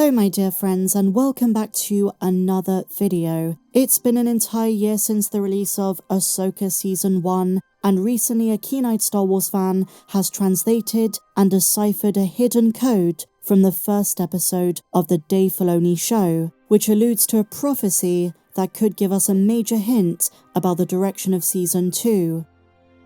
Hello my dear friends and welcome back to another video. It's been an entire year since the release of Ahsoka Season 1, and recently a keen-eyed Star Wars fan has translated and deciphered a hidden code from the first episode of the Dave Filoni show, which alludes to a prophecy that could give us a major hint about the direction of Season 2.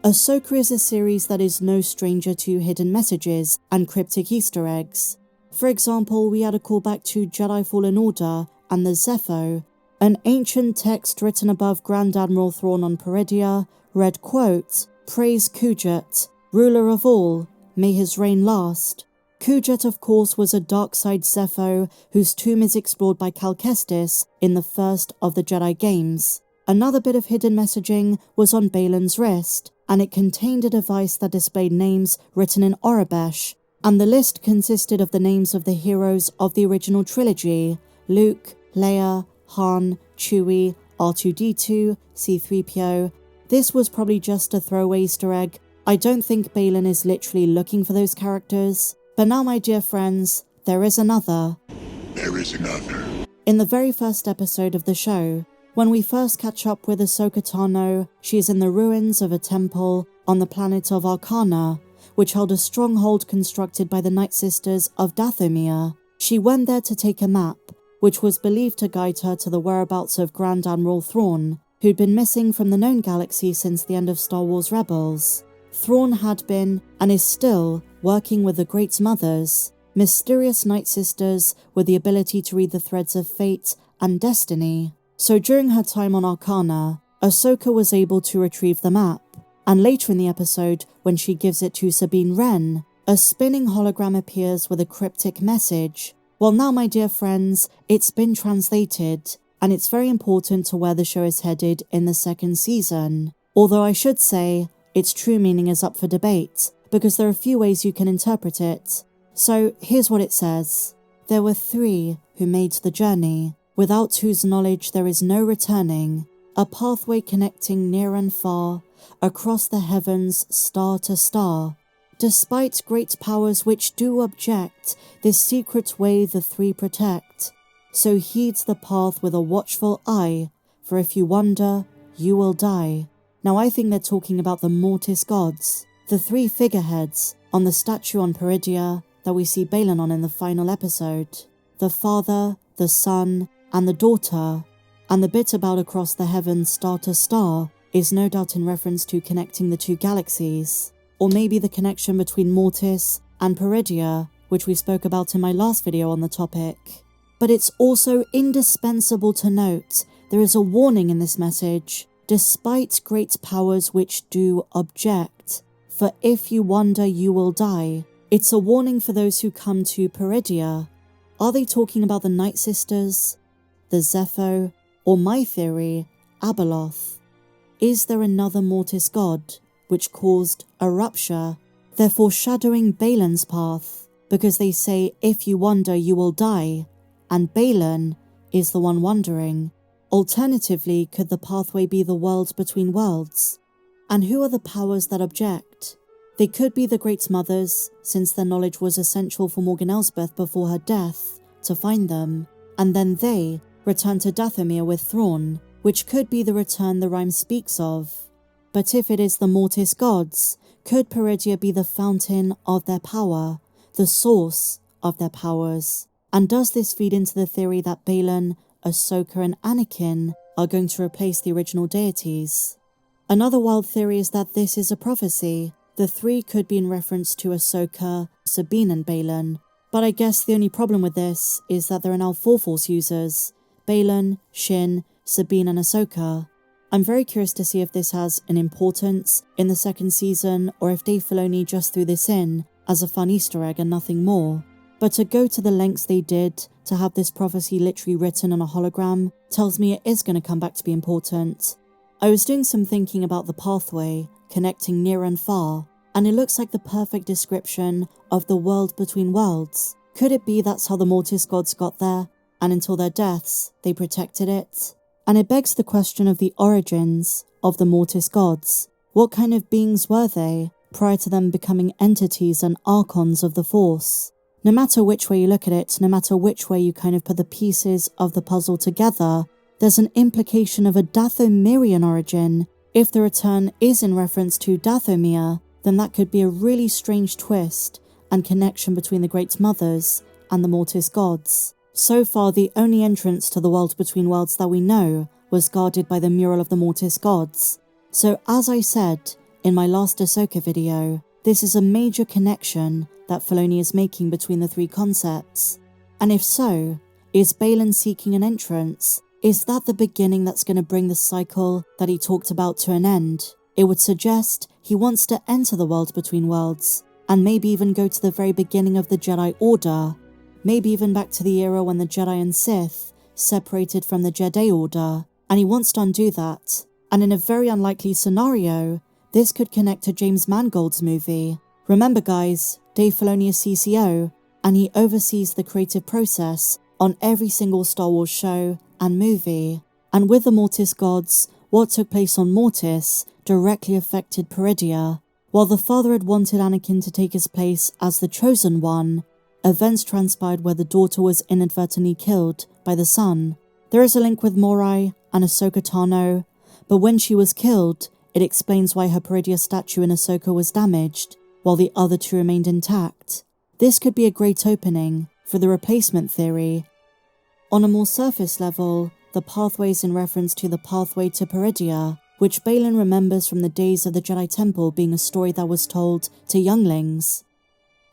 Ahsoka is a series that is no stranger to hidden messages and cryptic Easter eggs. For example, we had a callback to Jedi Fallen Order and the Zepho. An ancient text written above Grand Admiral Thrawn on Peridea read, quote, "Praise Kujet, ruler of all, may his reign last." Kujet, of course, was a dark side Zepho whose tomb is explored by Cal Kestis in the first of the Jedi games. Another bit of hidden messaging was on Baylan's wrist, and it contained a device that displayed names written in Orabesh, and the list consisted of the names of the heroes of the original trilogy: Luke, Leia, Han, Chewie, R2-D2, C-3PO. This was probably just a throwaway Easter egg. I don't think Baylan is literally looking for those characters. But now, my dear friends, there is another. There is another. In the very first episode of the show, when we first catch up with Ahsoka Tano, she is in the ruins of a temple on the planet of Arcana, which held a stronghold constructed by the Nighsisters of Dathomir. She went there to take a map, which was believed to guide her to the whereabouts of Grand Admiral Thrawn, who'd been missing from the known galaxy since the end of Star Wars Rebels. Thrawn had been, and is still, working with the Great Mothers, mysterious Nighsisters with the ability to read the threads of fate and destiny. So during her time on Arcana, Ahsoka was able to retrieve the map. And later in the episode, when she gives it to Sabine Wren, a spinning hologram appears with a cryptic message. Well now, my dear friends, it's been translated, and it's very important to where the show is headed in the second season. Although I should say, its true meaning is up for debate, because there are a few ways you can interpret it. So here's what it says. There were three who made the journey, without whose knowledge there is no returning, a pathway connecting near and far, across the heavens, star to star. Despite great powers which do object, this secret way the three protect. So heeds the path with a watchful eye, for if you wander, you will die. Now I think they're talking about the Mortis Gods, the three figureheads on the statue on Peridea that we see Baylan on in the final episode. The father, the son, and the daughter. And the bit about across the heavens, star to star, is no doubt in reference to connecting the two galaxies, or maybe the connection between Mortis and Peridea, which we spoke about in my last video on the topic. But it's also indispensable to note there is a warning in this message, despite great powers which do object, for if you wander you will die. It's a warning for those who come to Peridea. Are they talking about the Nighsisters, the Zepho, or my theory, Abeloth? Is there another Mortis God, which caused a rupture? They're foreshadowing Baylan's path, because they say if you wander you will die, and Baylan is the one wandering. Alternatively, could the pathway be the world between worlds? And who are the powers that object? They could be the Great Mothers, since their knowledge was essential for Morgan Elsbeth before her death, to find them, and then they return to Dathomir with Thrawn, which could be the return the rhyme speaks of. But if it is the Mortis Gods, could Peridea be the fountain of their power, the source of their powers? And does this feed into the theory that Baylan, Ahsoka, and Anakin are going to replace the original deities? Another wild theory is that this is a prophecy. The three could be in reference to Ahsoka, Sabine, and Baylan. But I guess the only problem with this is that there are now four Force users: Baylan, Shin, Sabine, and Ahsoka. I'm very curious to see if this has an importance in the second season, or if Dave Filoni just threw this in as a fun Easter egg and nothing more. But to go to the lengths they did to have this prophecy literally written on a hologram tells me it is going to come back to be important. I was doing some thinking about the pathway connecting near and far, and it looks like the perfect description of the world between worlds. Could it be that's how the Mortis Gods got there, and until their deaths, they protected it? And it begs the question of the origins of the Mortis Gods. What kind of beings were they prior to them becoming entities and archons of the Force? No matter which way you look at it, no matter which way you kind of put the pieces of the puzzle together, there's an implication of a Dathomirian origin. If the return is in reference to Dathomir, then that could be a really strange twist and connection between the Great Mothers and the Mortis Gods. So far, the only entrance to the world between worlds that we know was guarded by the mural of the Mortis Gods. So as I said in my last Ahsoka video, this is a major connection that Filoni is making between the three concepts. And if so, is Baylan seeking an entrance? Is that the beginning that's going to bring the cycle that he talked about to an end? It would suggest he wants to enter the world between worlds, and maybe even go to the very beginning of the Jedi Order, maybe even back to the era when the Jedi and Sith separated from the Jedi Order, and he wants to undo that. And in a very unlikely scenario, this could connect to James Mangold's movie. Remember guys, Dave Filoni is CCO, and he oversees the creative process on every single Star Wars show and movie. And with the Mortis Gods, what took place on Mortis directly affected Peridea. While the father had wanted Anakin to take his place as the Chosen One, events transpired where the daughter was inadvertently killed by the son. There is a link with Morai and Ahsoka Tano, but when she was killed, it explains why her Peridea statue in Ahsoka was damaged, while the other two remained intact. This could be a great opening for the replacement theory. On a more surface level, the pathway is in reference to the pathway to Peridea, which Baylan remembers from the days of the Jedi Temple being a story that was told to younglings.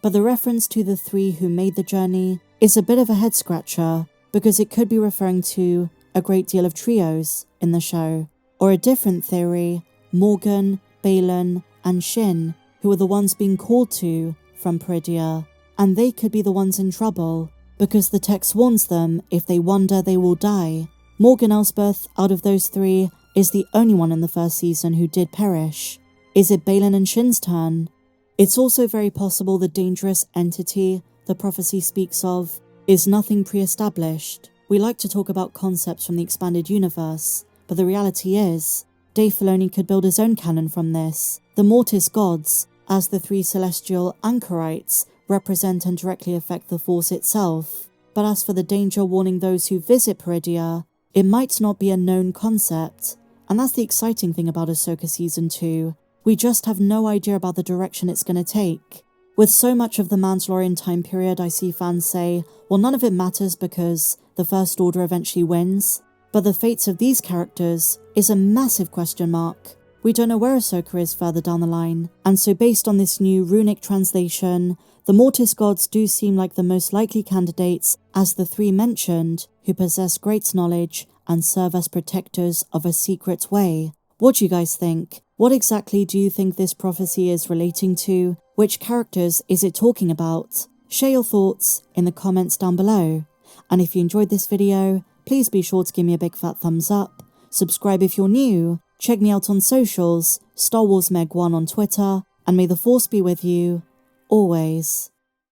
But the reference to the three who made the journey is a bit of a head-scratcher, because it could be referring to a great deal of trios in the show. Or a different theory, Morgan, Baylan, and Shin, who are the ones being called to from Peridea, and they could be the ones in trouble, because the text warns them if they wander they will die. Morgan Elsbeth, out of those three, is the only one in the first season who did perish. Is it Baylan and Shin's turn? It's also very possible the dangerous entity the prophecy speaks of is nothing pre-established. We like to talk about concepts from the expanded universe, but the reality is, Dave Filoni could build his own canon from this. The Mortis Gods, as the three celestial anchorites, represent and directly affect the Force itself. But as for the danger warning those who visit Peridea, it might not be a known concept. And that's the exciting thing about Ahsoka Season 2. We just have no idea about the direction it's going to take. With so much of the Mandalorian time period, I see fans say, well, none of it matters because the First Order eventually wins. But the fates of these characters is a massive question mark. We don't know where Ahsoka is further down the line, and so based on this new runic translation, the Mortis Gods do seem like the most likely candidates as the three mentioned who possess great knowledge and serve as protectors of a secret way. What do you guys think? What exactly do you think this prophecy is relating to? Which characters is it talking about? Share your thoughts in the comments down below. And if you enjoyed this video, please be sure to give me a big fat thumbs up, subscribe if you're new, check me out on socials, Star Wars Meg1 on Twitter, and may the Force be with you, always.